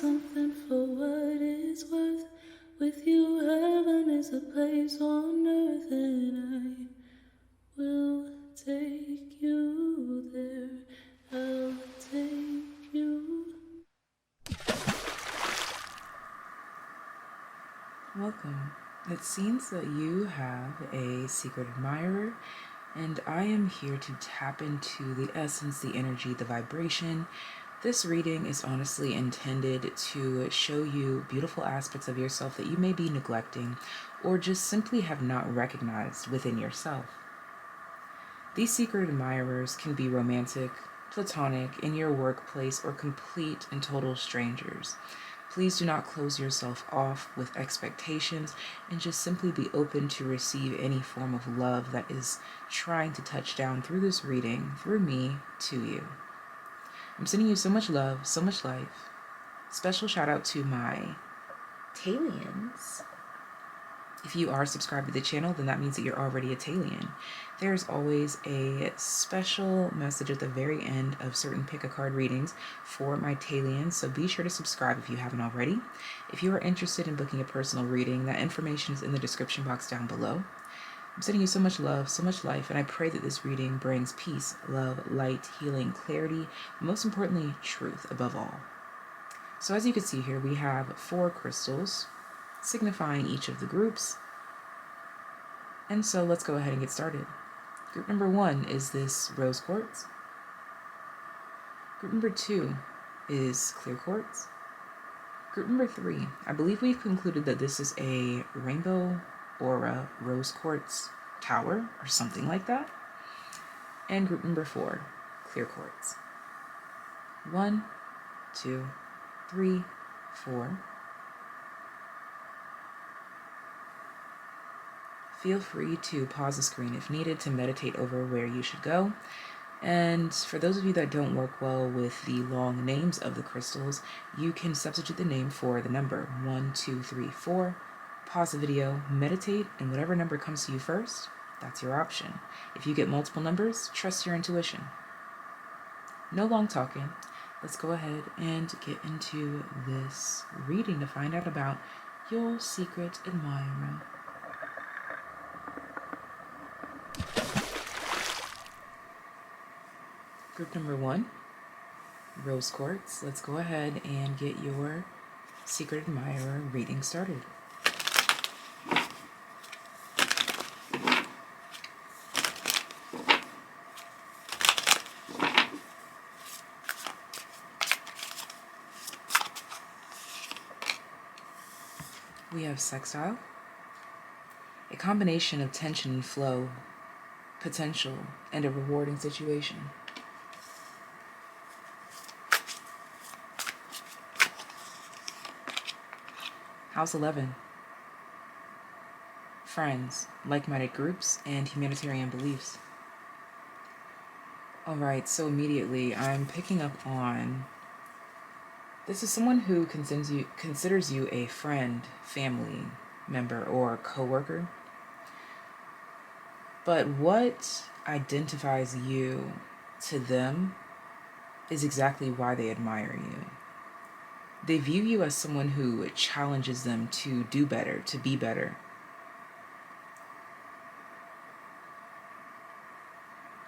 something for what it's worth. With you, heaven is a place on earth, and I will take you there. I'll take you. Welcome. It seems that you have a secret admirer, and I am here to tap into the essence, the energy, the vibration. This reading is honestly intended to show you beautiful aspects of yourself that you may be neglecting or just simply have not recognized within yourself. These secret admirers can be romantic, platonic, in your workplace, or complete and total strangers. Please do not close yourself off with expectations and just simply be open to receive any form of love that is trying to touch down through this reading, through me, to you. I'm sending you so much love, so much life. Special shout out to my TAYliens. If you are subscribed to the channel, then that means that you're already a TAYlien. There's always a special message at the very end of certain pick-a-card readings for my TAYliens, so be sure to subscribe if you haven't already. If you are interested in booking a personal reading, that information is in the description box down below. I'm sending you so much love, so much life, and I pray that this reading brings peace, love, light, healing, clarity, but most importantly, truth above all. So as you can see here, we have 4 crystals signifying each of the groups. And so let's go ahead and get started. Group number 1 is this rose quartz. Group number 2 is clear quartz. Group number 3, I believe we've concluded that this is a rainbow aura rose quartz tower or something like that. And group number 4, clear quartz. 1, 2, 3, 4. Feel free to pause the screen if needed to meditate over where you should go. And for those of you that don't work well with the long names of the crystals, you can substitute the name for the number 1, 2, 3, 4. Pause the video, meditate, and whatever number comes to you first, that's your option. If you get multiple numbers, trust your intuition. No long talking. Let's go ahead and get into this reading to find out about your secret admirer. Group number 1, rose quartz. Let's go ahead and get your secret admirer reading started. We have sextile, a combination of tension and flow, potential, and a rewarding situation. House 11, friends, like-minded groups, and humanitarian beliefs. Alright, so immediately I'm picking up on, this is someone who considers you a friend, family member, or co-worker. But what identifies you to them is exactly why they admire you. They view you as someone who challenges them to do better, to be better.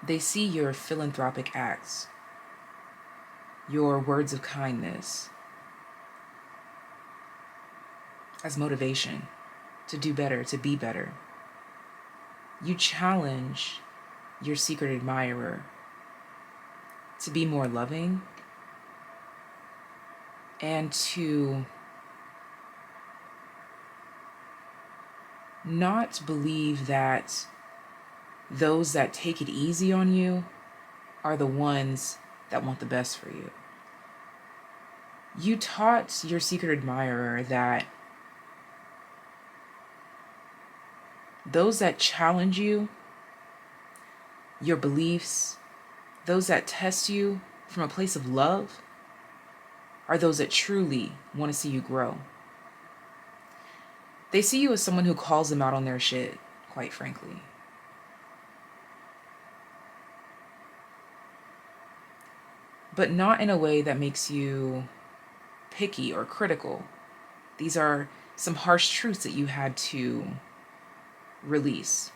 They see your philanthropic acts, your words of kindness, as motivation to do better, to be better. You challenge your secret admirer to be more loving and to not believe that those that take it easy on you are the ones that want the best for you. You taught your secret admirer that those that challenge you, your beliefs, those that test you from a place of love, are those that truly want to see you grow. They see you as someone who calls them out on their shit, quite frankly. But not in a way that makes you picky or critical. These are some harsh truths that you had to release.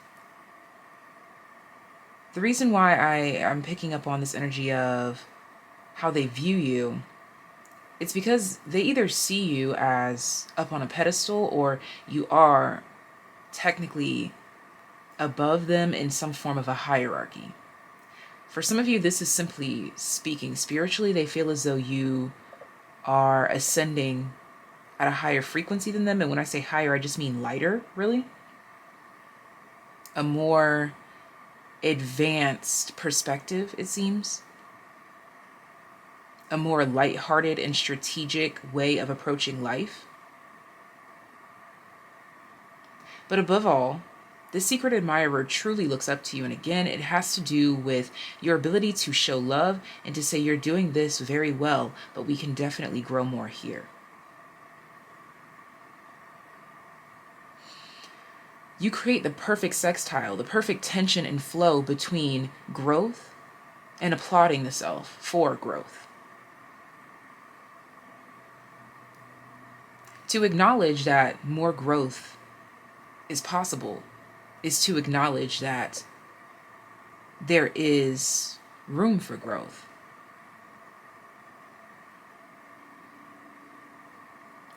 The reason why I'm picking up on this energy of how they view you, it's because they either see you as up on a pedestal or you are technically above them in some form of a hierarchy. For some of you, this is simply speaking spiritually. They feel as though you are ascending at a higher frequency than them. And when I say higher, I just mean lighter, really. A more advanced perspective, it seems. A more lighthearted and strategic way of approaching life. But above all, this secret admirer truly looks up to you. And again, it has to do with your ability to show love and to say, you're doing this very well, but we can definitely grow more here. You create the perfect sextile, the perfect tension and flow between growth and applauding the self for growth. To acknowledge that more growth is possible is to acknowledge that there is room for growth.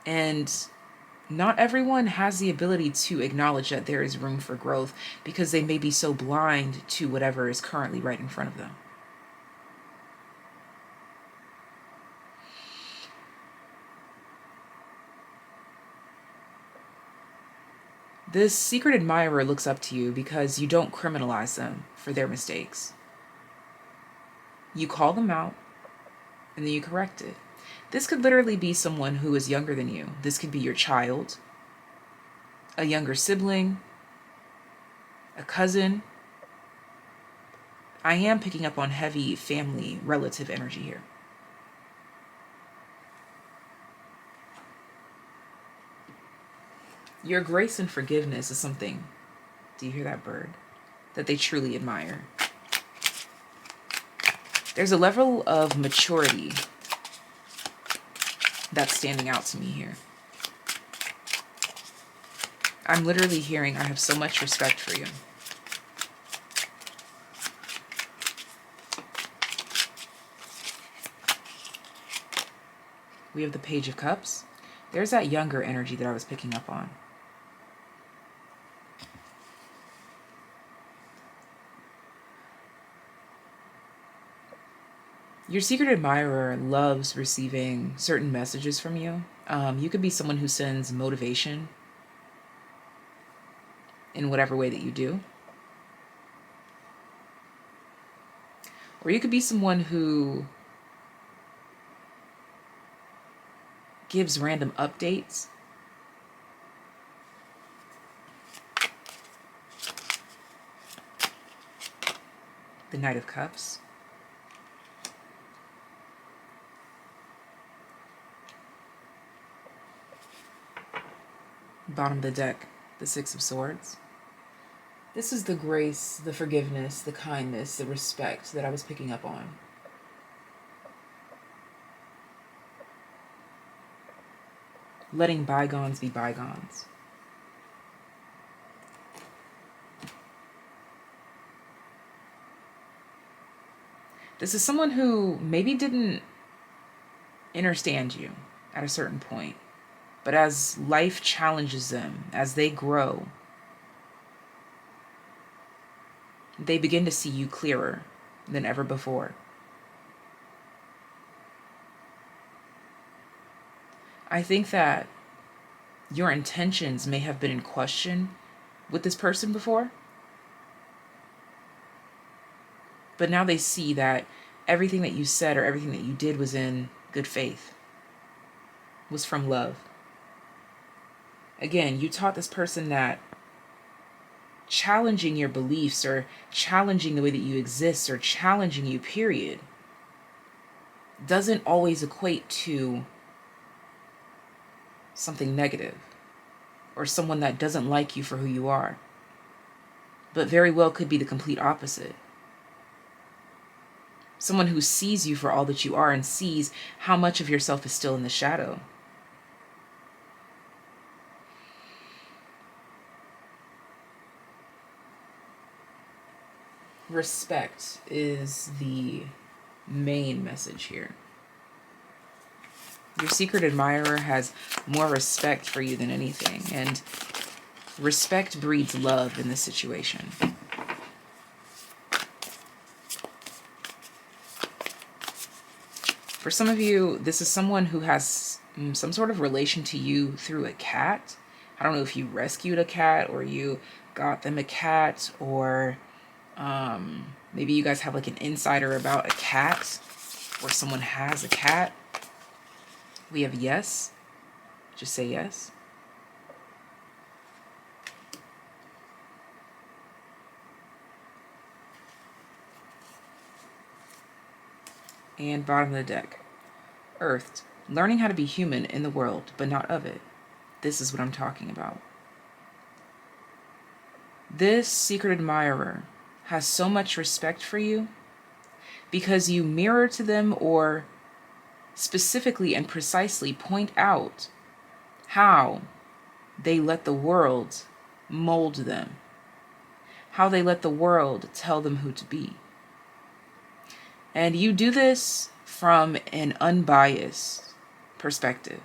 And not everyone has the ability to acknowledge that there is room for growth because they may be so blind to whatever is currently right in front of them. This secret admirer looks up to you because you don't criminalize them for their mistakes. You call them out and then you correct it. This could literally be someone who is younger than you. This could be your child, a younger sibling, a cousin. I am picking up on heavy family relative energy here. Your grace and forgiveness is something, do you hear that bird? That they truly admire. There's a level of maturity that's standing out to me here. I'm literally hearing, I have so much respect for you. We have the Page of Cups. There's that younger energy that I was picking up on. Your secret admirer loves receiving certain messages from you. You could be someone who sends motivation in whatever way that you do. Or you could be someone who gives random updates. The Knight of Cups. Bottom of the deck, the Six of Swords. This is the grace, the forgiveness, the kindness, the respect that I was picking up on. Letting bygones be bygones. This is someone who maybe didn't understand you at a certain point. But as life challenges them, as they grow, they begin to see you clearer than ever before. I think that your intentions may have been in question with this person before. But now they see that everything that you said or everything that you did was in good faith, was from love. Again, you taught this person that challenging your beliefs or challenging the way that you exist or challenging you, period, doesn't always equate to something negative or someone that doesn't like you for who you are, but very well could be the complete opposite. Someone who sees you for all that you are and sees how much of yourself is still in the shadow. Respect is the main message here. Your secret admirer has more respect for you than anything, and respect breeds love in this situation. For some of you, this is someone who has some sort of relation to you through a cat. I don't know if you rescued a cat or you got them a cat, or maybe you guys have like an insider about a cat, or someone has a cat. We have yes. Just say yes. And bottom of the deck. Earthed. Learning how to be human in the world, but not of it. This is what I'm talking about. This secret admirer has so much respect for you because you mirror to them, or specifically and precisely point out how they let the world mold them, how they let the world tell them who to be. And you do this from an unbiased perspective,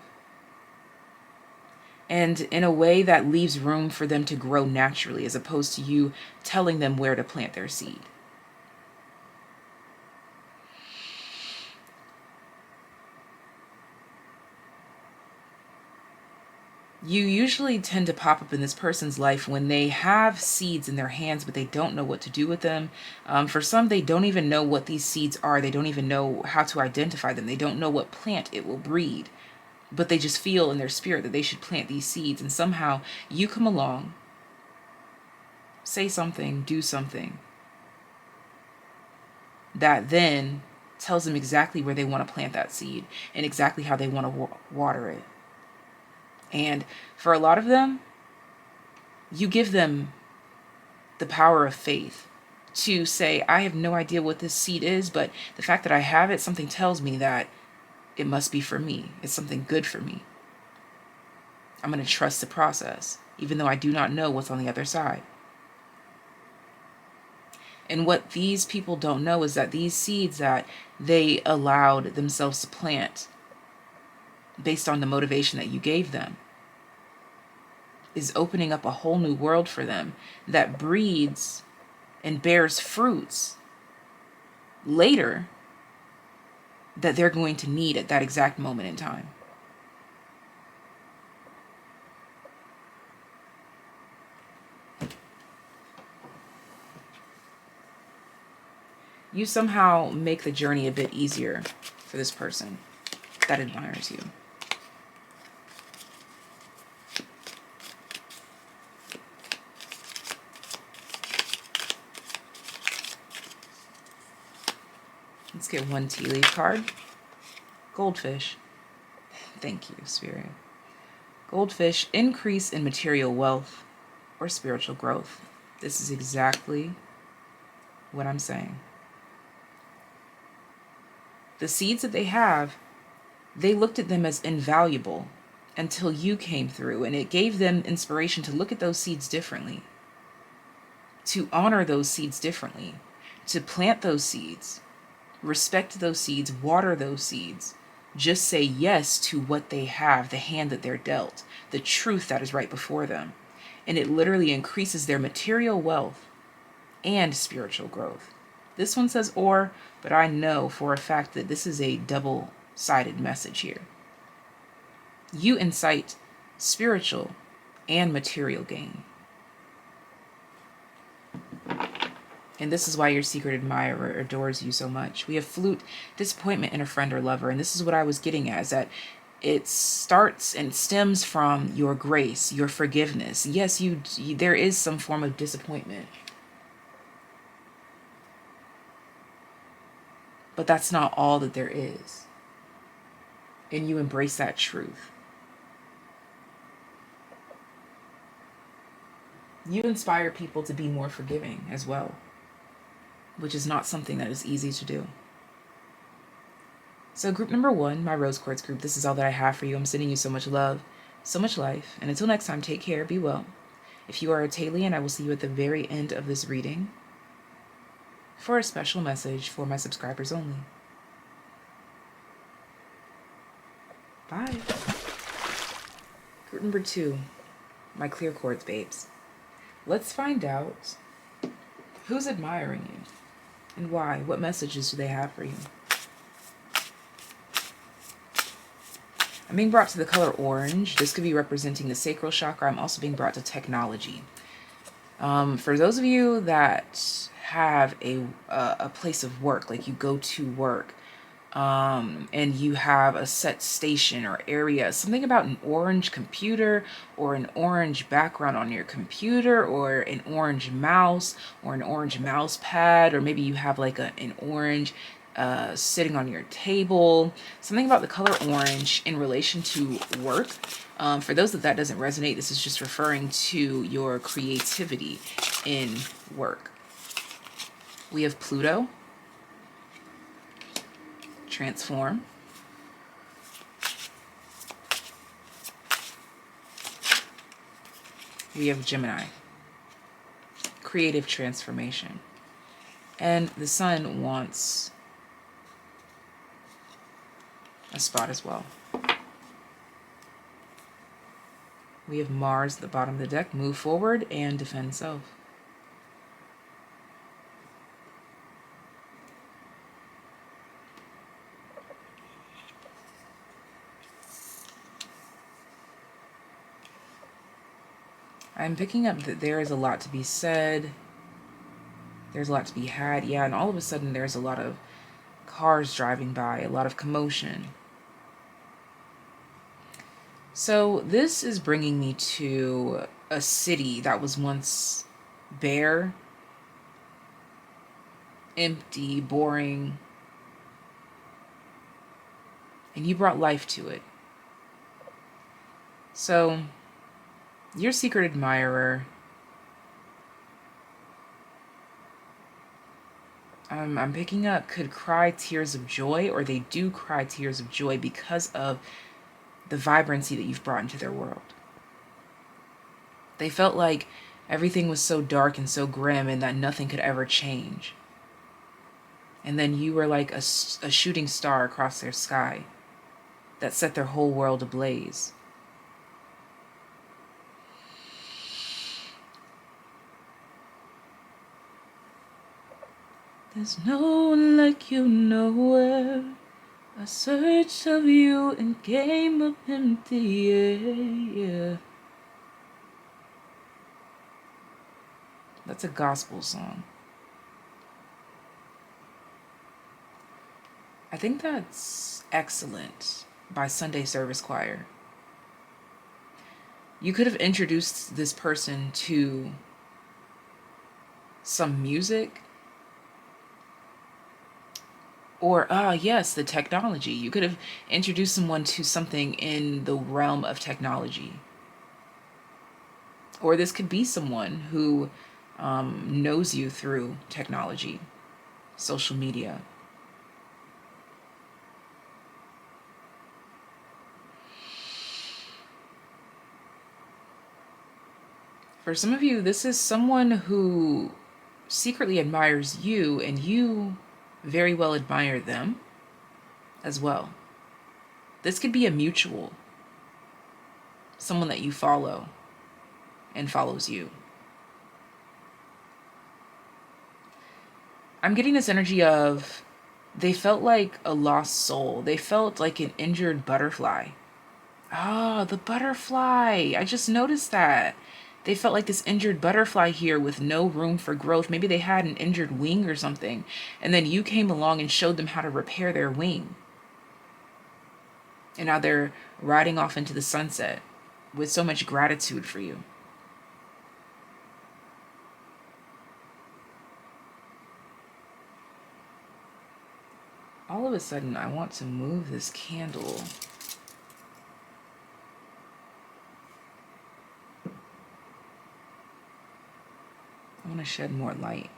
and in a way that leaves room for them to grow naturally, as opposed to you telling them where to plant their seed. You usually tend to pop up in this person's life when they have seeds in their hands, but they don't know what to do with them. For some, they don't even know what these seeds are. They don't even know how to identify them. They don't know what plant it will breed, but they just feel in their spirit that they should plant these seeds. And somehow you come along, say something, do something that then tells them exactly where they want to plant that seed and exactly how they want to water it. And for a lot of them, you give them the power of faith to say, I have no idea what this seed is, but the fact that I have it, something tells me that it must be for me. It's something good for me. I'm going to trust the process, even though I do not know what's on the other side. And what these people don't know is that these seeds that they allowed themselves to plant based on the motivation that you gave them is opening up a whole new world for them that breeds and bears fruits later that they're going to need at that exact moment in time. You somehow make the journey a bit easier for this person that admires you. Let's get one tea leaf card. Goldfish. Thank you, Spirit. Goldfish, increase in material wealth or spiritual growth. This is exactly what I'm saying. The seeds that they have, they looked at them as invaluable until you came through, and it gave them inspiration to look at those seeds differently, to honor those seeds differently, to plant those seeds, respect those seeds, water those seeds, just say yes to what they have, the hand that they're dealt, the truth that is right before them. And it literally increases their material wealth and spiritual growth. This one says or, but I know for a fact that this is a double-sided message here. You incite spiritual and material gain. And this is why your secret admirer adores you so much. We have flute, disappointment in a friend or lover. And this is what I was getting at, is that it starts and stems from your grace, your forgiveness. Yes, there is some form of disappointment. But that's not all that there is. And you embrace that truth. You inspire people to be more forgiving as well, which is not something that is easy to do. So group number 1, my rose quartz group, this is all that I have for you. I'm sending you so much love, so much life. And until next time, take care, be well. If you are a TAYlien, I will see you at the very end of this reading for a special message for my subscribers only. Bye. Group number 2, my clear quartz babes. Let's find out who's admiring you and why. What messages do they have for you? I'm being brought to the color orange. This could be representing the sacral chakra. I'm also being brought to technology. For those of you that have a place of work, like you go to work, and you have a set station or area, something about an orange computer or an orange background on your computer or an orange mouse or an orange mouse pad, or maybe you have like an orange sitting on your table, something about the color orange in relation to work. For those that doesn't resonate, this is just referring to your creativity in work. We have Pluto, transform. We have Gemini, creative transformation. And the sun wants a spot as well. We have Mars at the bottom of the deck, move forward and defend self. I'm picking up that there is a lot to be said. There's a lot to be had. Yeah, and all of a sudden there's a lot of cars driving by, a lot of commotion. So this is bringing me to a city that was once bare, empty, boring, and you brought life to it. So your secret admirer, I'm picking up, could cry tears of joy, or they do cry tears of joy because of the vibrancy that you've brought into their world. They felt like everything was so dark and so grim and that nothing could ever change. And then you were like a shooting star across their sky that set their whole world ablaze. There's no one like you nowhere. A search of you and game of empty air. That's a gospel song. I think that's Excellent by Sunday Service Choir. You could have introduced this person to some music. Or, yes, the technology. You could have introduced someone to something in the realm of technology. Or this could be someone who knows you through technology, social media. For some of you, this is someone who secretly admires you, and you very well admire them as well. This could be a mutual, someone that you follow and follows you. I'm getting this energy of they felt like a lost soul. They felt like an injured butterfly. The butterfly. I just noticed that. They felt like this injured butterfly here with no room for growth. Maybe they had an injured wing or something. And then you came along and showed them how to repair their wing. And now they're riding off into the sunset with so much gratitude for you. All of a sudden, I want to move this candle. I want to shed more light.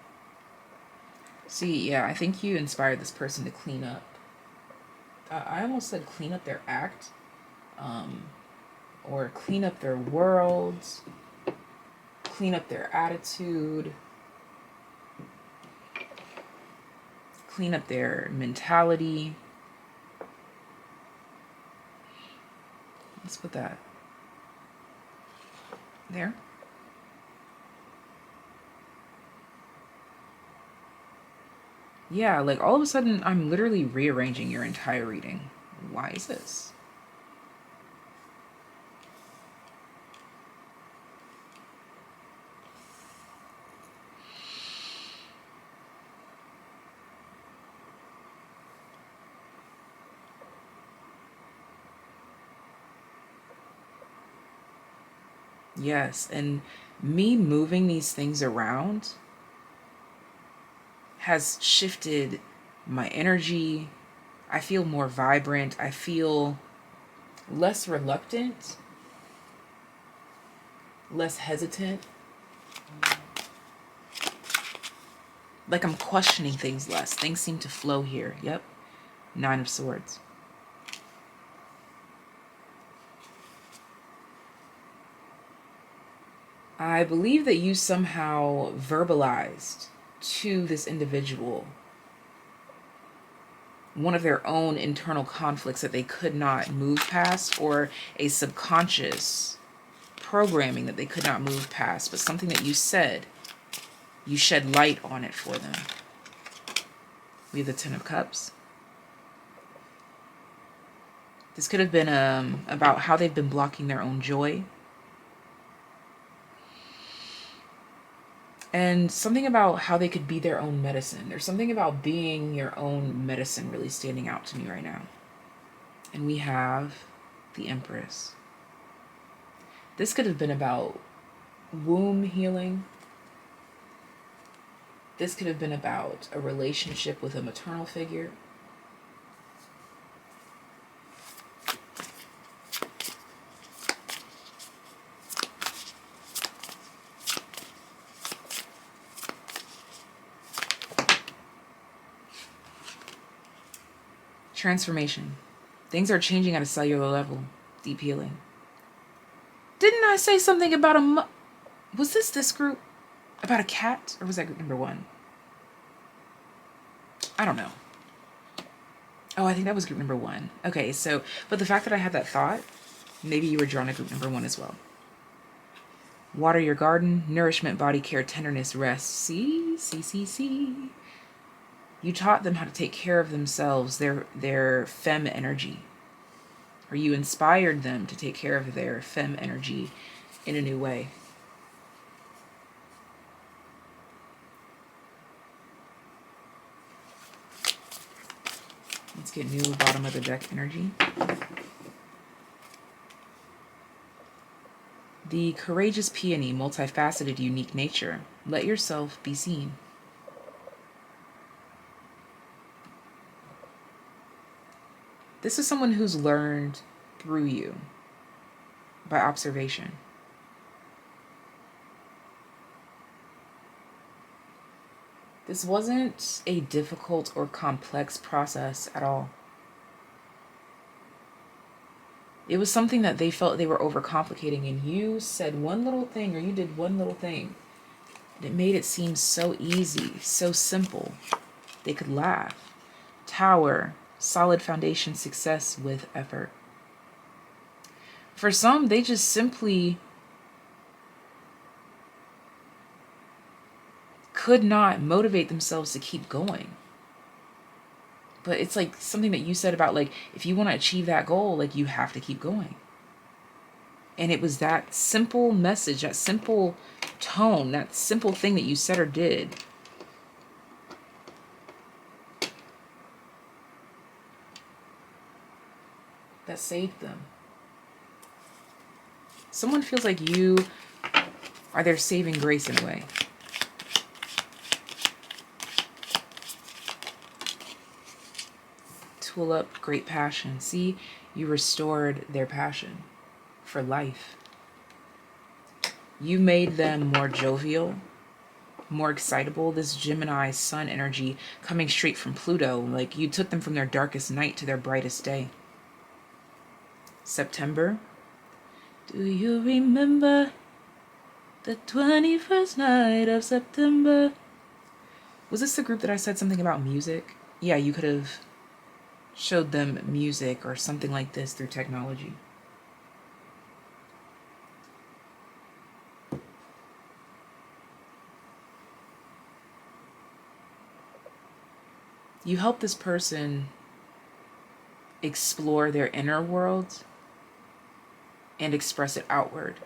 See, yeah, I think you inspired this person to clean up. I almost said clean up their act, or clean up their worlds, clean up their attitude, clean up their mentality. Let's put that there. Yeah, like all of a sudden I'm literally rearranging your entire reading. Why is this? Yes, and me moving these things around has shifted my energy. I feel more vibrant. I feel less reluctant, less hesitant. Like I'm questioning things less. Things seem to flow here. Yep. 9 of Swords. I believe that you somehow verbalized to this individual one of their own internal conflicts that they could not move past, or a subconscious programming that they could not move past, but something that you said, you shed light on it for them. We have the 10 of Cups. This could have been about how they've been blocking their own joy. And something about how they could be their own medicine. There's something about being your own medicine really standing out to me right now. And we have the Empress. This could have been about womb healing. This could have been about a relationship with a maternal figure. Transformation. Things are changing at a cellular level. Deep healing. Didn't I say something about was this group about a cat? Or was that group number 1? I don't know. Oh, I think that was group number 1. Okay, so, but the fact that I had that thought, maybe you were drawn to group number 1 as well. Water your garden, nourishment, body care, tenderness, rest. See. You taught them how to take care of themselves, their femme energy. Or you inspired them to take care of their femme energy in a new way. Let's get new bottom of the deck energy. The courageous peony, multifaceted, unique nature. Let yourself be seen. This is someone who's learned through you by observation. This wasn't a difficult or complex process at all. It was something that they felt they were overcomplicating, and you said one little thing, or you did one little thing, and it made it seem so easy, so simple. They could laugh. Tower, solid foundation, success with effort. For some, they just simply could not motivate themselves to keep going. But it's like something that you said about, like, if you want to achieve that goal, like, you have to keep going. And it was that simple message, that simple tone, that simple thing that you said or did that saved them. Someone feels like you are their saving grace in a way. Tool up, great passion. See, you restored their passion for life. You made them more jovial. more excitable, this Gemini sun energy coming straight from Pluto, like you took them from their darkest night to their brightest day. September. Do you remember the 21st night of September? Was this the group that I said something about music? Yeah, you could have showed them music or something like this through technology. You help this person explore their inner world and express it outward.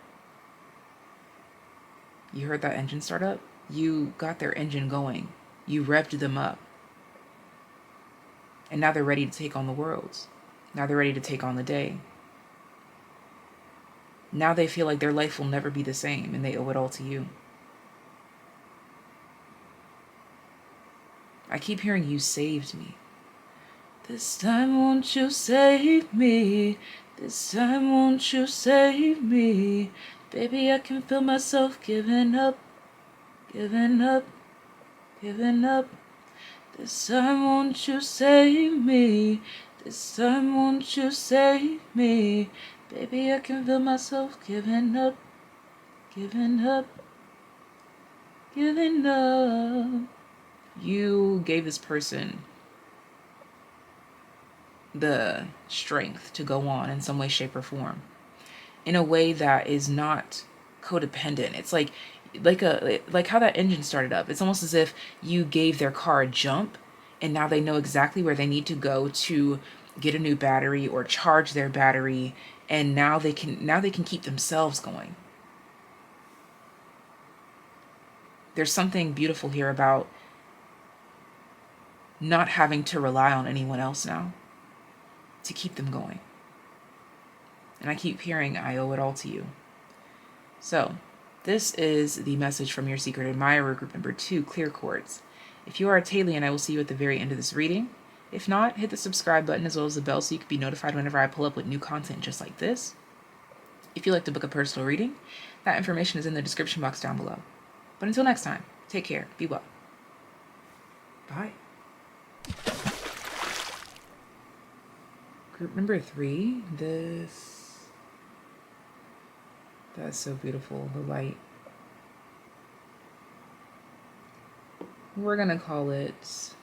You heard that engine start up? You got their engine going. You revved them up. And now they're ready to take on the world. Now they're ready to take on the day. Now they feel like their life will never be the same and they owe it all to you. I keep hearing you saved me. This time won't you save me? This time won't you save me? Baby, I can feel myself giving up, giving up, giving up. This time won't you save me? This time won't you save me? Baby, I can feel myself giving up, giving up, giving up. You gave this person the strength to go on in some way, shape, or form in a way that is not codependent. It's like how that engine started up. It's almost as if you gave their car a jump and now they know exactly where they need to go to get a new battery or charge their battery, and now they can keep themselves going. There's something beautiful here about not having to rely on anyone else now to keep them going. And I keep hearing, I owe it all to you. So, this is the message from your secret admirer, group number 2, Clear Quartz. If you are a TAYlien, I will see you at the very end of this reading. If not, hit the subscribe button as well as the bell so you can be notified whenever I pull up with new content just like this. If you'd like to book a personal reading, that information is in the description box down below. But until next time, take care, be well. Bye. Group number 3, that's so beautiful, the light. We're gonna call it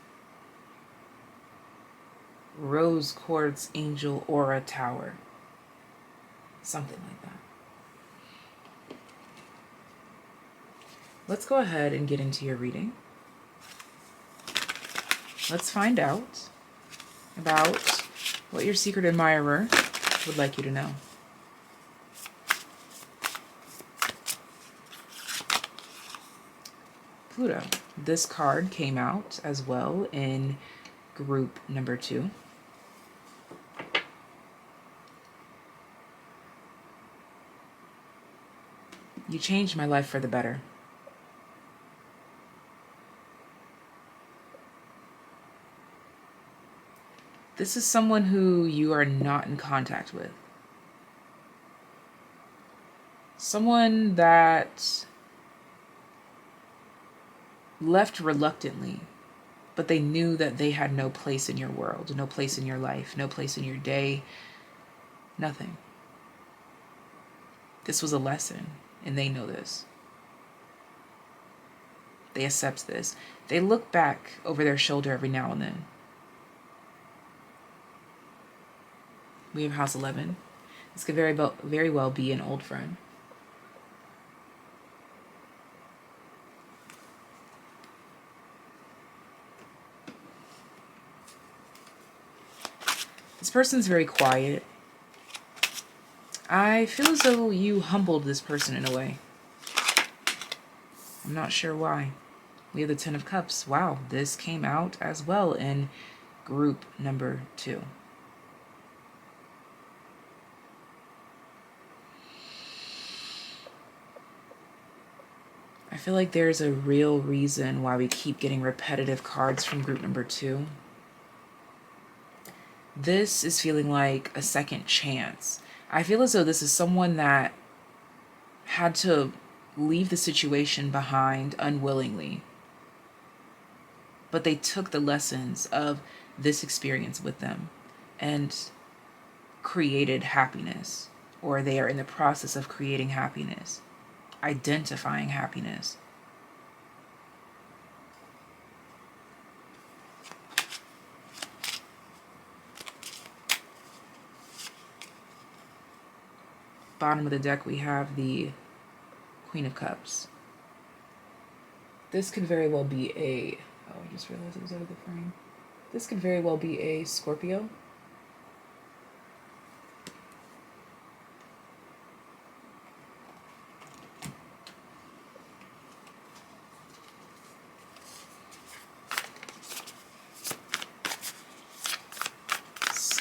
Rose Quartz Angel Aura Tower. Something like that. Let's go ahead and get into your reading. Let's find out about what your secret admirer would like you to know. Pluto. This card came out as well in group number 2. You changed my life for the better. This is someone who you are not in contact with. Someone that left reluctantly, but they knew that they had no place in your world, no place in your life, no place in your day, nothing. This was a lesson, and they know this. They accept this. They look back over their shoulder every now and then. We have house 11. This could very well be an old friend. This person's very quiet. I feel as though you humbled this person in a way. I'm not sure why. We have the 10 of Cups. Wow, this came out as well in group number 2. I feel like there's a real reason why we keep getting repetitive cards from group number 2. This is feeling like a second chance. I feel as though this is someone that had to leave the situation behind unwillingly, but they took the lessons of this experience with them and created happiness, or they are in the process of creating happiness, identifying happiness. Bottom of the deck, we have the Queen of Cups. This could very well be a... Oh, I just realized it was out of the frame. This could very well be a Scorpio.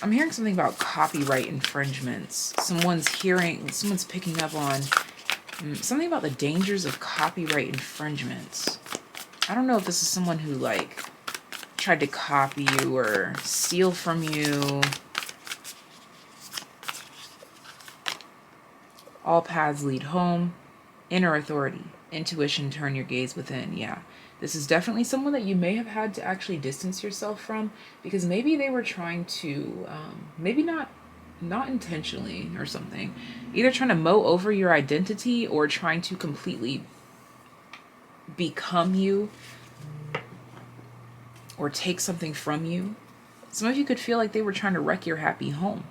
I'm hearing something about copyright infringements. Someone's picking up on something about the dangers of copyright infringements. I don't know if this is someone who like tried to copy you or steal from you. All paths lead home. Inner authority. Intuition, turn your gaze within. Yeah. This is definitely someone that you may have had to actually distance yourself from, because maybe they were trying to, maybe not intentionally or something, either trying to mow over your identity or trying to completely become you or take something from you. Some of you could feel like they were trying to wreck your happy home.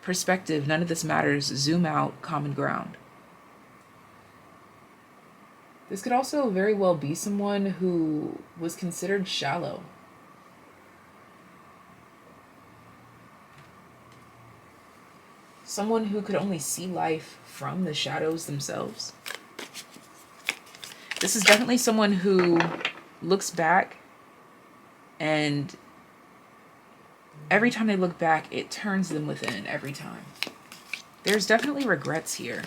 Perspective, none of this matters. Zoom out, common ground. This could also very well be someone who was considered shallow. Someone who could only see life from the shadows themselves. This is definitely someone who looks back, and every time they look back, it turns them within every time. There's definitely regrets here.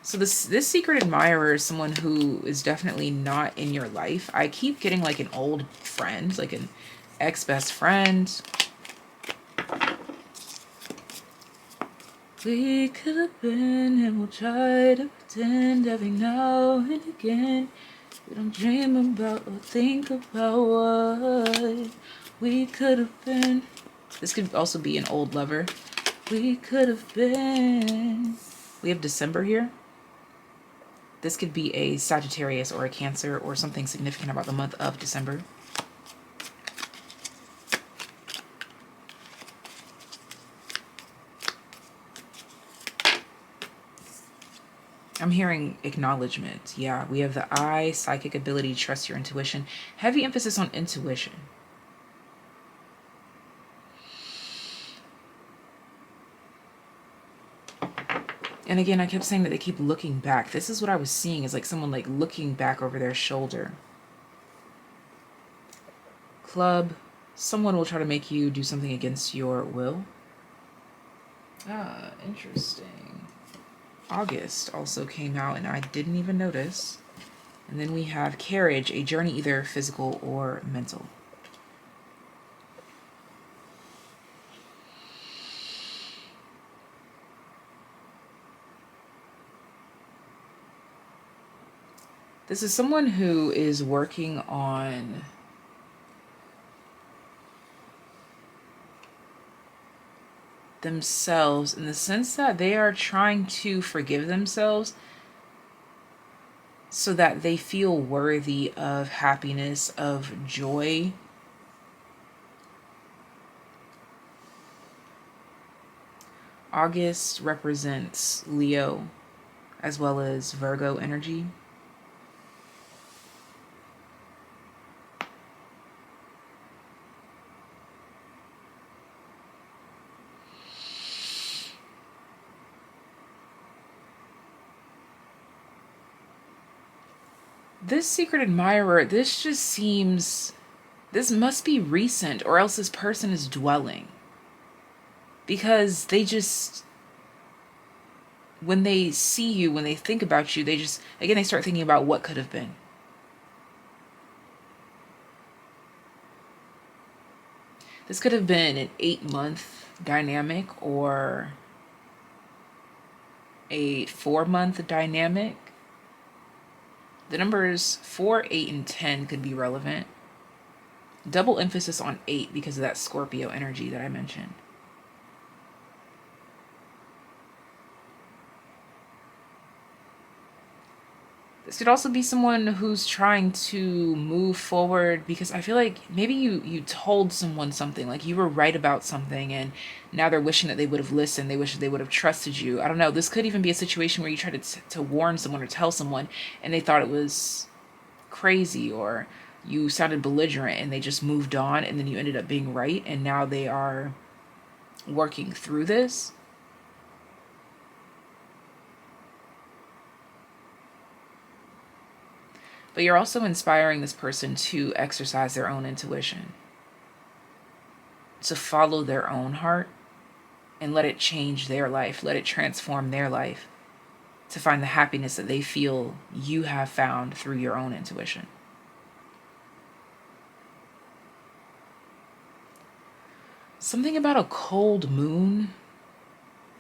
So this secret admirer is someone who is definitely not in your life. I keep getting like an old friend, like an ex-best friend. We could have been, and we'll try to pretend every now and again. We don't dream about or think about what we could have been. This could also be an old lover. We could have been. We have December here. This could be a Sagittarius or a Cancer or something significant about the month of December. I'm hearing acknowledgement. Yeah, we have the eye, psychic ability, trust your intuition. Heavy emphasis on intuition. And again, I kept saying that they keep looking back. This is what I was seeing, is like someone like looking back over their shoulder. Club. Someone will try to make you do something against your will. Ah, interesting. August also came out and I didn't even notice. And then we have Carriage, a journey either physical or mental. This is someone who is working on themselves in the sense that they are trying to forgive themselves so that they feel worthy of happiness, of joy. August represents Leo as well as Virgo energy. This secret admirer, this just seems, this must be recent, or else this person is dwelling. Because they just, when they see you, when they think about you, they just, again, they start thinking about what could have been. This could have been an 8-month dynamic or a 4-month dynamic. The numbers 4, 8, and 10 could be relevant. Double emphasis on 8 because of that Scorpio energy that I mentioned. This could also be someone who's trying to move forward, because I feel like maybe you told someone something, like you were right about something, and now they're wishing that they would have listened. They wish they would have trusted you. I don't know. This could even be a situation where you tried to warn someone or tell someone, and they thought it was crazy, or you sounded belligerent, and they just moved on, and then you ended up being right, and now they are working through this. But you're also inspiring this person to exercise their own intuition, to follow their own heart and let it change their life, let it transform their life, to find the happiness that they feel you have found through your own intuition. Something about a cold moon,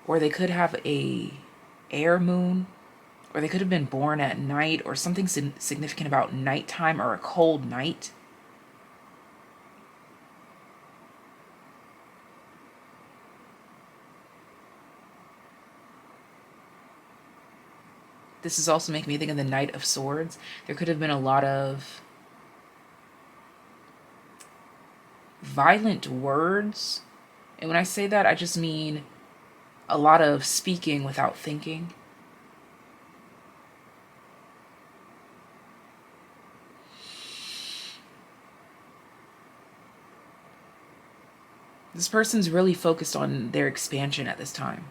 or they could have a air moon, or they could have been born at night, or something significant about nighttime or a cold night. This is also making me think of the Knight of Swords. There could have been a lot of violent words. And when I say that, I just mean a lot of speaking without thinking. This person's really focused on their expansion at this time.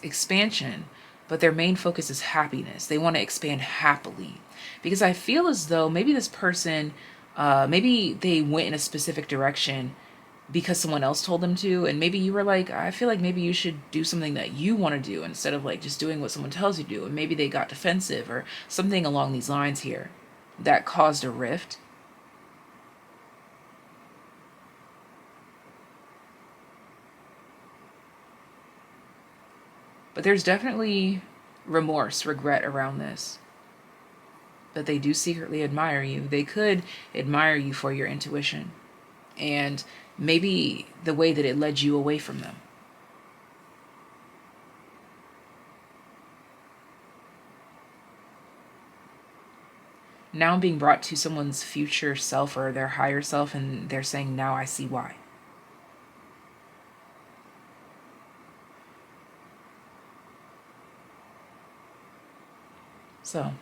Expansion, but their main focus is happiness. They want to expand happily. Because I feel as though maybe this person, maybe they went in a specific direction because someone else told them to, and maybe you were like, I feel like maybe you should do something that you want to do instead of like just doing what someone tells you to do. And maybe they got defensive or something along these lines here that caused a rift. But there's definitely remorse, regret around this. But they do secretly admire you. They could admire you for your intuition and maybe the way that it led you away from them. Now I'm being brought to someone's future self or their higher self, and they're saying, now I see why. So,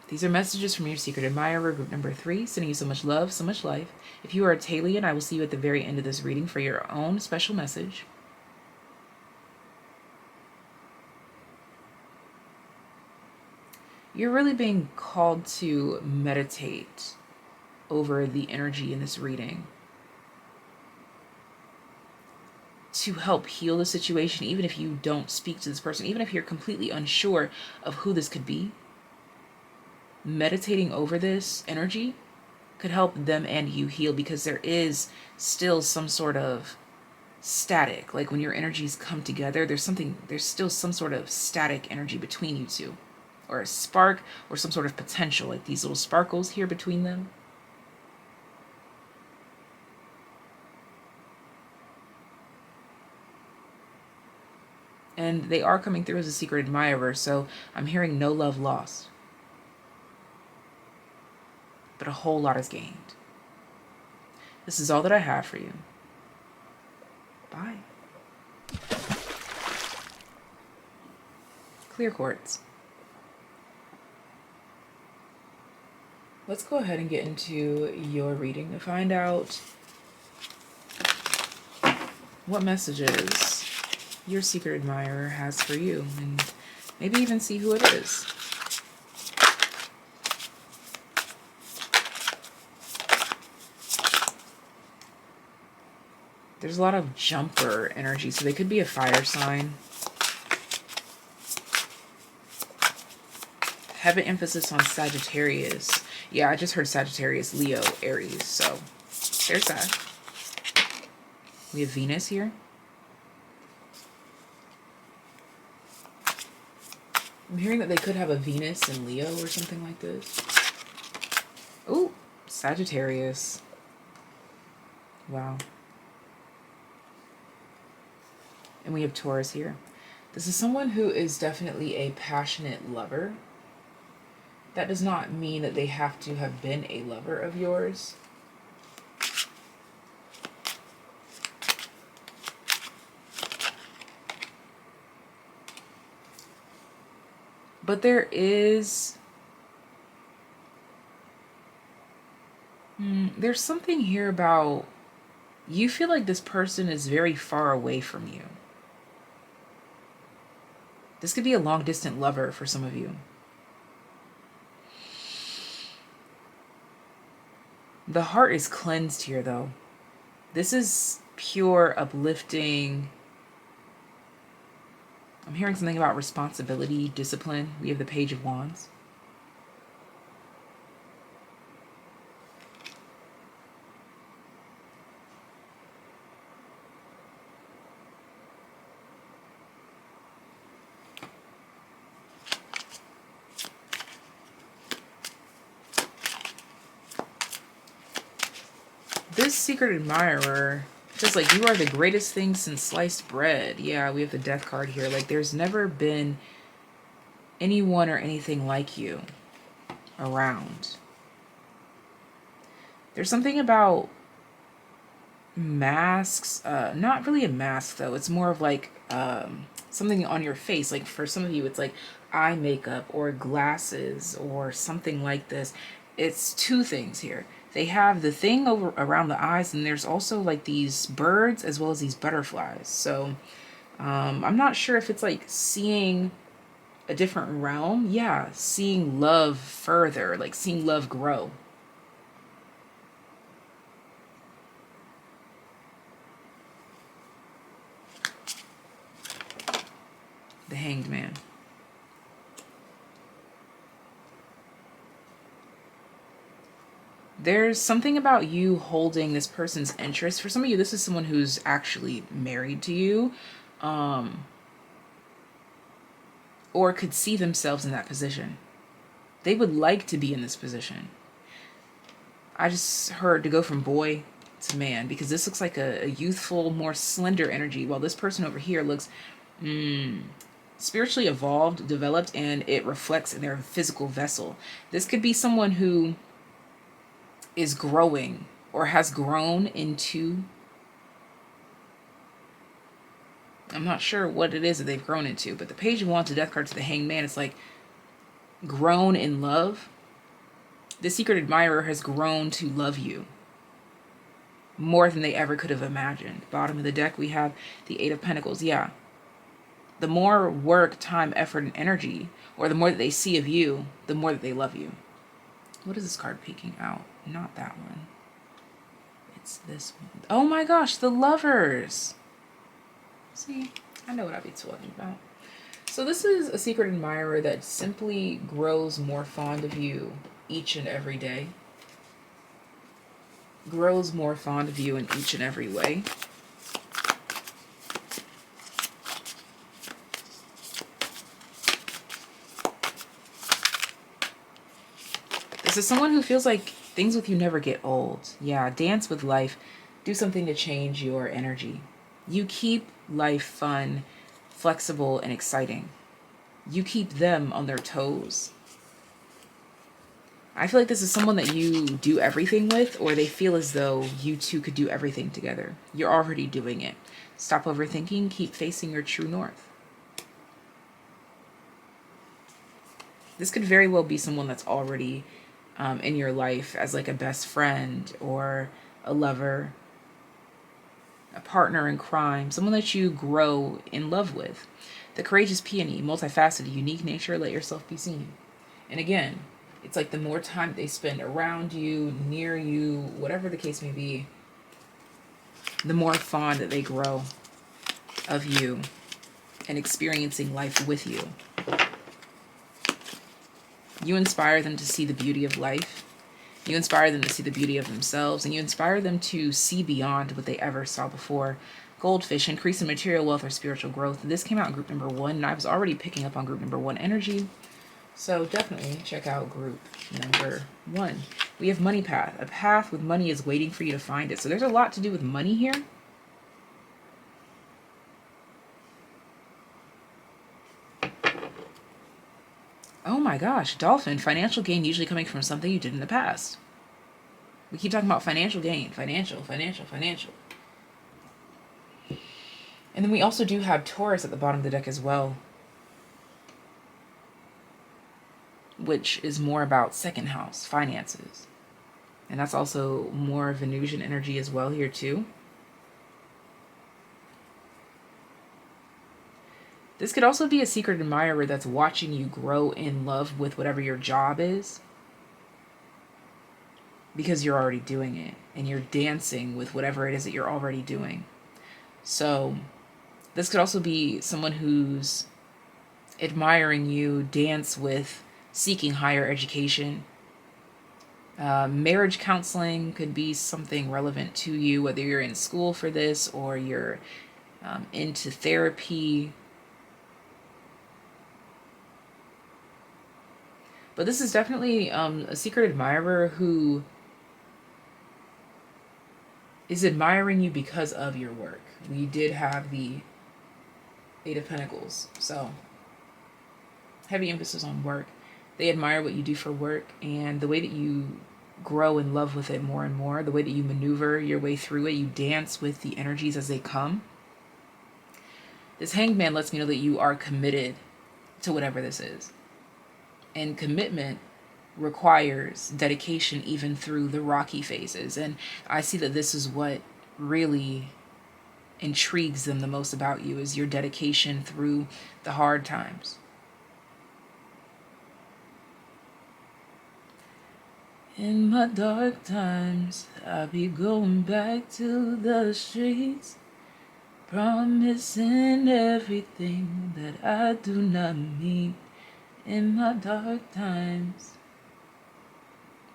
these are messages from your secret admirer, group number 3, sending you so much love, so much life. If you are a TAYlian, I will see you at the very end of this reading for your own special message. You're really being called to meditate over the energy in this reading, to help heal the situation, even if you don't speak to this person, even if you're completely unsure of who this could be. Meditating over this energy could help them and you heal, because there is still some sort of static. Like when your energies come together, there's still some sort of static energy between you two, or a spark, or some sort of potential, like these little sparkles here between them. And they are coming through as a secret admirer, so I'm hearing no love lost. But a whole lot is gained. This is all that I have for you. Bye. Clear quartz. Let's go ahead and get into your reading to find out what messages your secret admirer has for you, and maybe even see who it is. There's a lot of jumper energy, so they could be a fire sign. Heavy emphasis on Sagittarius. Yeah, I just heard Sagittarius, Leo, Aries, so there's that. We have Venus here. I'm hearing that they could have a Venus in Leo or something like this. Ooh, Sagittarius. Wow. And we have Taurus here. This is someone who is definitely a passionate lover. That does not mean that they have to have been a lover of yours. But there is... there's something here about... you feel like this person is very far away from you. This could be a long-distance lover for some of you. The heart is cleansed here, though. This is pure, uplifting. I'm hearing something about responsibility, discipline. We have the Page of Wands. This secret admirer, just like, you are the greatest thing since sliced bread. Yeah, we have the Death card here. Like, there's never been anyone or anything like you around. There's something about masks. Not really a mask, though. It's more of like something on your face. Like, for some of you, it's like eye makeup or glasses or something like this. It's two things here. They have the thing over around the eyes, and there's also like these birds as well as these butterflies. So I'm not sure if it's like seeing a different realm. Yeah, seeing love further, like seeing love grow. The Hanged Man. There's something about you holding this person's interest. For some of you, this is someone who's actually married to you, or could see themselves in that position. They would like to be in this position. I just heard to go from boy to man, because this looks like a youthful, more slender energy, while this person over here looks spiritually evolved, developed, and it reflects in their physical vessel. This could be someone who is growing or has grown into, I'm not sure what it is that they've grown into, but the Page of Wands, the Death card to the Hanged Man, it's like grown in love. The secret admirer has grown to love you more than they ever could have imagined. Bottom of the deck, we have the Eight of Pentacles. Yeah. The more work, time, effort, and energy, or the more that they see of you, the more that they love you. What is this card peeking out? Not that one. It's this one. Oh my gosh, the Lovers. See, I know what I'll be talking about. So this is a secret admirer that simply grows more fond of you each and every day. Grows more fond of you in each and every way. This is someone who feels like things with you never get old. Yeah, dance with life. Do something to change your energy. You keep life fun, flexible, and exciting. You keep them on their toes. I feel like this is someone that you do everything with, or they feel as though you two could do everything together. You're already doing it. Stop overthinking. Keep facing your true north. This could very well be someone that's already in your life as like a best friend or a lover, a partner in crime, someone that you grow in love with. The Courageous Peony, multifaceted, unique nature, let yourself be seen. And again, it's like the more time they spend around you, near you, whatever the case may be, the more fond that they grow of you and experiencing life with you. You inspire them to see the beauty of life. You inspire them to see the beauty of themselves, and you inspire them to see beyond what they ever saw before. Goldfish, increase in material wealth or spiritual growth. This came out in group number 1, and I was already picking up on group number 1 energy. So definitely check out group number 1. We have money path. A path with money is waiting for you to find it. So there's a lot to do with money here. Oh my gosh, dolphin. Financial gain usually coming from something you did in the past. We keep talking about financial gain. Financial. And then we also do have Taurus at the bottom of the deck as well, which is more about second house, finances. And that's also more Venusian energy as well here too. This could also be a secret admirer that's watching you grow in love with whatever your job is, because you're already doing it and you're dancing with whatever it is that you're already doing. So this could also be someone who's admiring you dance with seeking higher education. Marriage counseling could be something relevant to you, whether you're in school for this or you're into therapy. But this is definitely a secret admirer who is admiring you because of your work. We did have the 8 of Pentacles, so heavy emphasis on work. They admire what you do for work and the way that you grow in love with it more and more, the way that you maneuver your way through it, you dance with the energies as they come. This Hanged Man lets me know that you are committed to whatever this is. And commitment requires dedication even through the rocky phases. And I see that this is what really intrigues them the most about you, is your dedication through the hard times. In my dark times, I'll be going back to the streets, promising everything that I do not mean. In my dark times.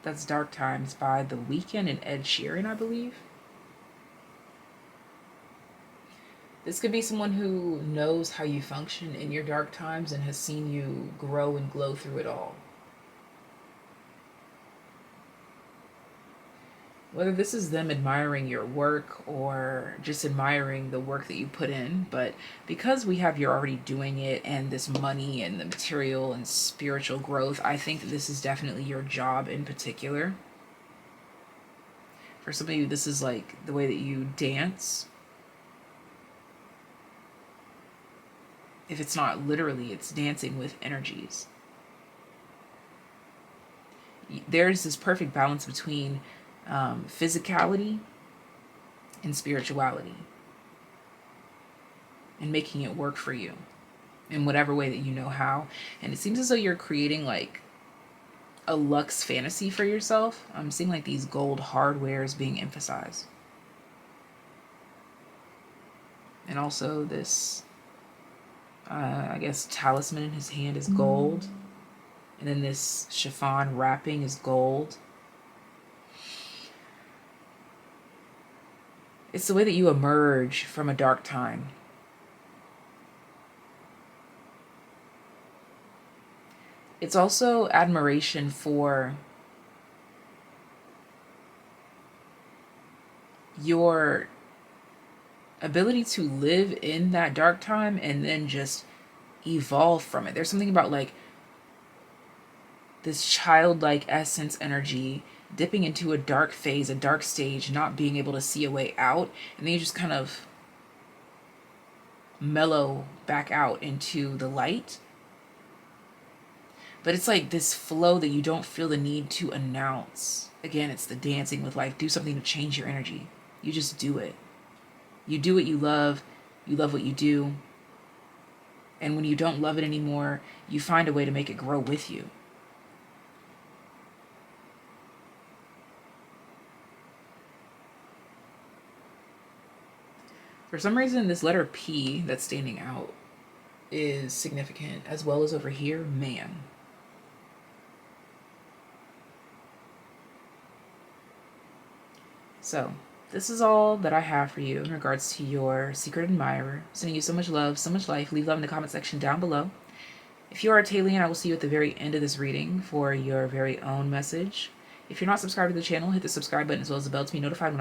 That's Dark Times by The Weeknd and Ed Sheeran, I believe. This could be someone who knows how you function in your dark times and has seen you grow and glow through it all. Whether this is them admiring your work or just admiring the work that you put in, but because we have you're already doing it and this money and the material and spiritual growth, I think that this is definitely your job in particular. For some of you, this is like the way that you dance. If it's not literally, it's dancing with energies. There's this perfect balance between physicality and spirituality, and making it work for you in whatever way that you know how. And it seems as though you're creating like a luxe fantasy for yourself. I'm seeing like these gold hardwares being emphasized, and also this I guess talisman in his hand is gold, and then this chiffon wrapping is gold. It's the way that you emerge from a dark time. It's also admiration for your ability to live in that dark time and then just evolve from it. There's something about like this childlike essence energy dipping into a dark phase, a dark stage, not being able to see a way out, and then you just kind of mellow back out into the light. But it's like this flow that you don't feel the need to announce. Again, it's the dancing with life. Do something to change your energy. You just do it. You do what you love what you do. And when you don't love it anymore, you find a way to make it grow with you. For some reason, this letter P that's standing out is significant, as well as over here, man. So, this is all that I have for you in regards to your secret admirer. Sending you so much love, so much life. Leave love in the comment section down below. If you are a TAYlien, I will see you at the very end of this reading for your very own message. If you're not subscribed to the channel, hit the subscribe button as well as the bell to be notified when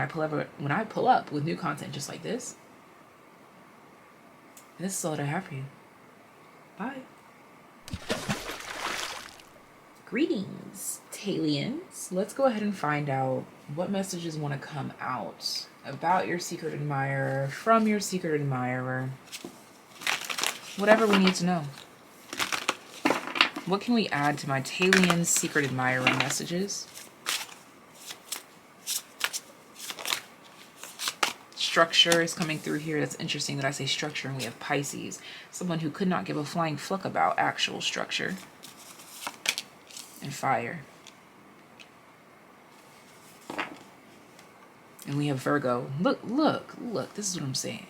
I pull up with new content just like this. And this is all that I have for you. Bye. Greetings, TAYliens. Let's go ahead and find out what messages want to come out about your secret admirer, from your secret admirer. Whatever we need to know. What can we add to my TAYliens secret admirer messages? Structure is coming through here. That's interesting that I say structure and we have Pisces. Someone who could not give a flying fluck about actual structure. And fire. And we have Virgo. Look. This is what I'm saying.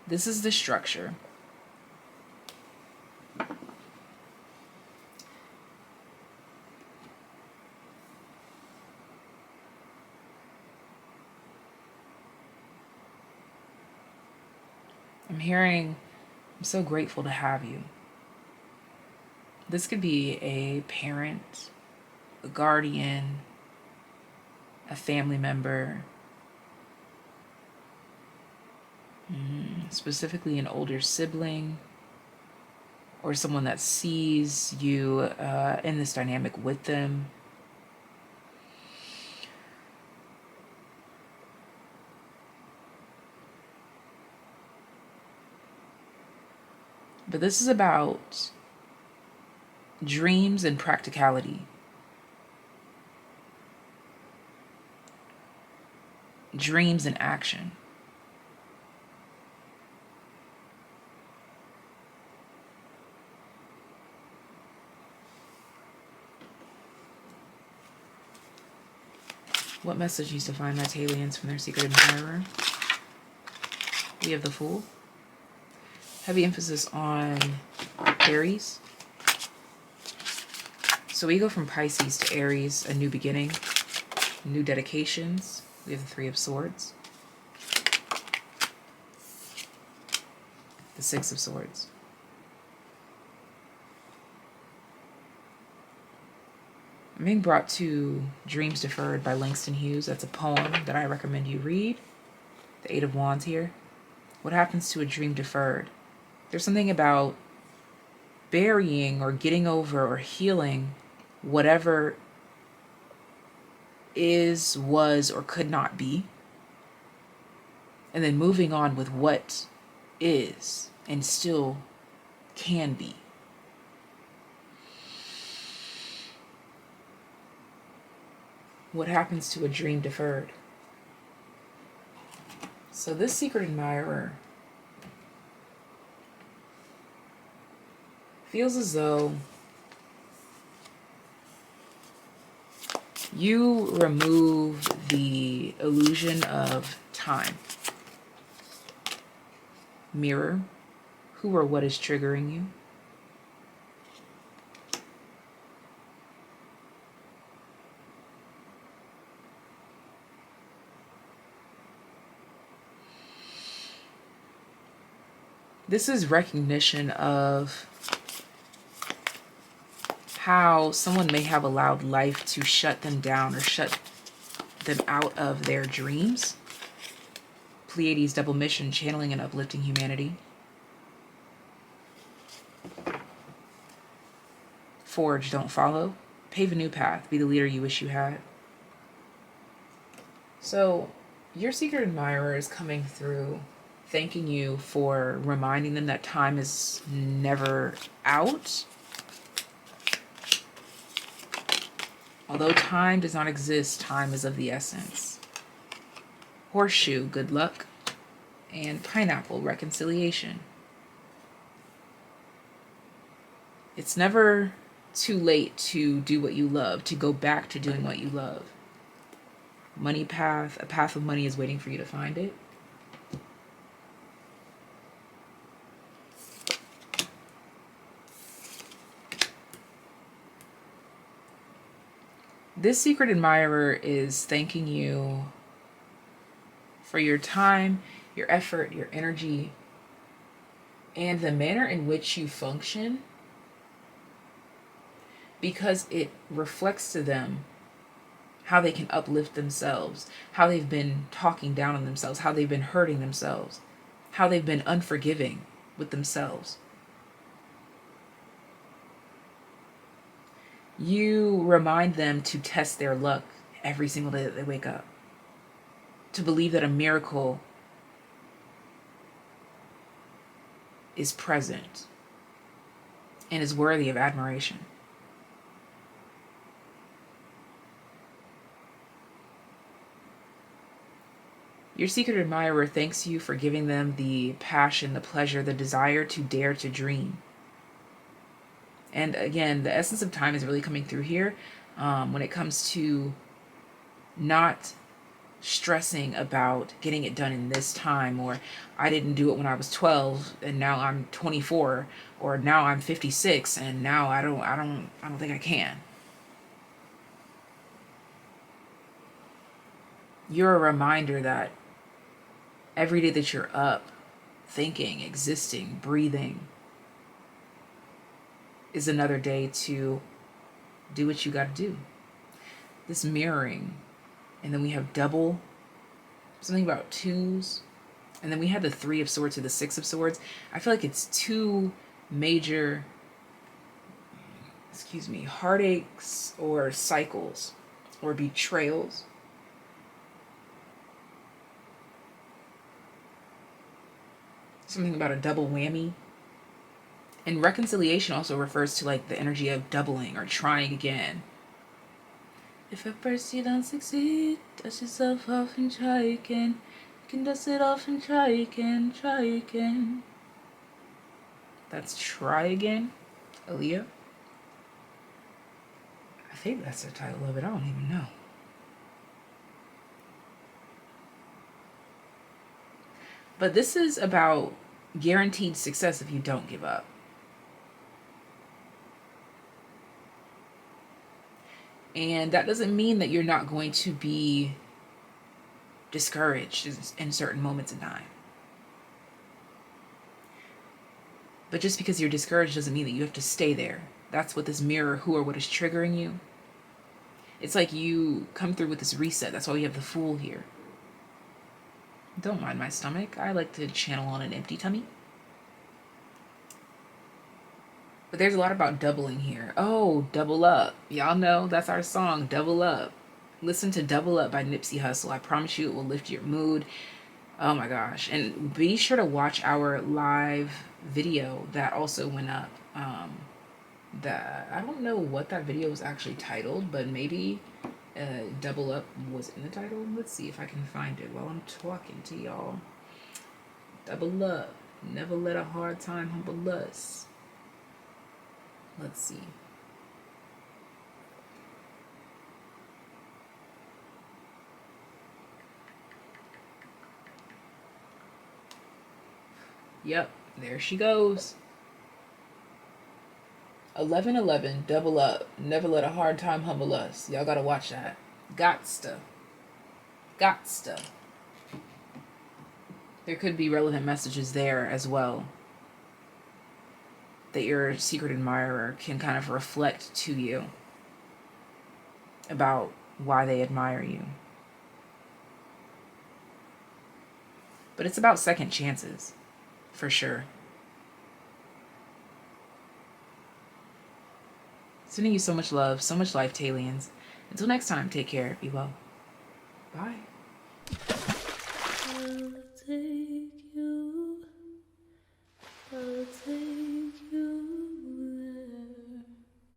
This is the structure. I'm so grateful to have you. This could be a parent, a guardian, a family member, specifically an older sibling, or someone that sees you in this dynamic with them. But this is about dreams and practicality. Dreams and action. What message needs to find my TAYliens from their secret admirer? We have the Fool. Heavy emphasis on Aries. So we go from Pisces to Aries, a new beginning, new dedications. We have the Three of Swords. The Six of Swords. I'm being brought to Dreams Deferred by Langston Hughes. That's a poem that I recommend you read. The Eight of Wands here. What happens to a dream deferred? There's something about burying or getting over or healing whatever is, was, or could not be, and then moving on with what is and still can be. What happens to a dream deferred? So this secret admirer feels as though you remove the illusion of time. Mirror, who or what is triggering you? This is recognition of how someone may have allowed life to shut them down or shut them out of their dreams. Pleiades double mission, channeling and uplifting humanity. Forge, don't follow. Pave a new path. Be the leader you wish you had. So your secret admirer is coming through, thanking you for reminding them that time is never out. Although time does not exist, time is of the essence. Horseshoe, good luck. And pineapple, reconciliation. It's never too late to do what you love, to go back to doing what you love. Money path, a path of money is waiting for you to find it. This secret admirer is thanking you for your time, your effort, your energy, and the manner in which you function, because it reflects to them how they can uplift themselves, how they've been talking down on themselves, how they've been hurting themselves, how they've been unforgiving with themselves. You remind them to test their luck every single day that they wake up, to believe that a miracle is present and is worthy of admiration. Your secret admirer thanks you for giving them the passion, the pleasure, the desire to dare to dream. And again, the essence of time is really coming through here when it comes to not stressing about getting it done in this time, or I didn't do it when I was 12 and now I'm 24, or now I'm 56 and now I don't think I can. You're a reminder that every day that you're up, thinking, existing, breathing, is another day to do what you got to do. This mirroring, and then we have double, something about twos, and then we have the 3 of swords to the 6 of swords. I feel like it's 2 major, heartaches or cycles or betrayals. Something about a double whammy. And reconciliation also refers to like the energy of doubling or trying again. If at first you don't succeed, dust yourself off and try again. You can dust it off and try again, try again. That's try again, Aaliyah. I think that's the title of it. I don't even know. But this is about guaranteed success if you don't give up. And that doesn't mean that you're not going to be discouraged in certain moments in time. But just because you're discouraged doesn't mean that you have to stay there. That's what this mirror, who or what is triggering you. It's like you come through with this reset. That's why we have the Fool here. Don't mind my stomach. I like to channel on an empty tummy. But there's a lot about doubling here. Oh, Double Up. Y'all know that's our song, Double Up. Listen to Double Up by Nipsey Hussle. I promise you it will lift your mood. Oh my gosh. And be sure to watch our live video that also went up. I don't know what that video was actually titled, but maybe Double Up was in the title. Let's see if I can find it while I'm talking to y'all. Double up. Never let a hard time humble us. Let's see. Yep, there she goes. 11:11, double up. Never let a hard time humble us. Y'all gotta watch that. Gotsta. There could be relevant messages there as well that your secret admirer can kind of reflect to you about why they admire you. But it's about second chances, for sure. Sending you so much love, so much life, TAYliens. Until next time, take care. Be well. Bye.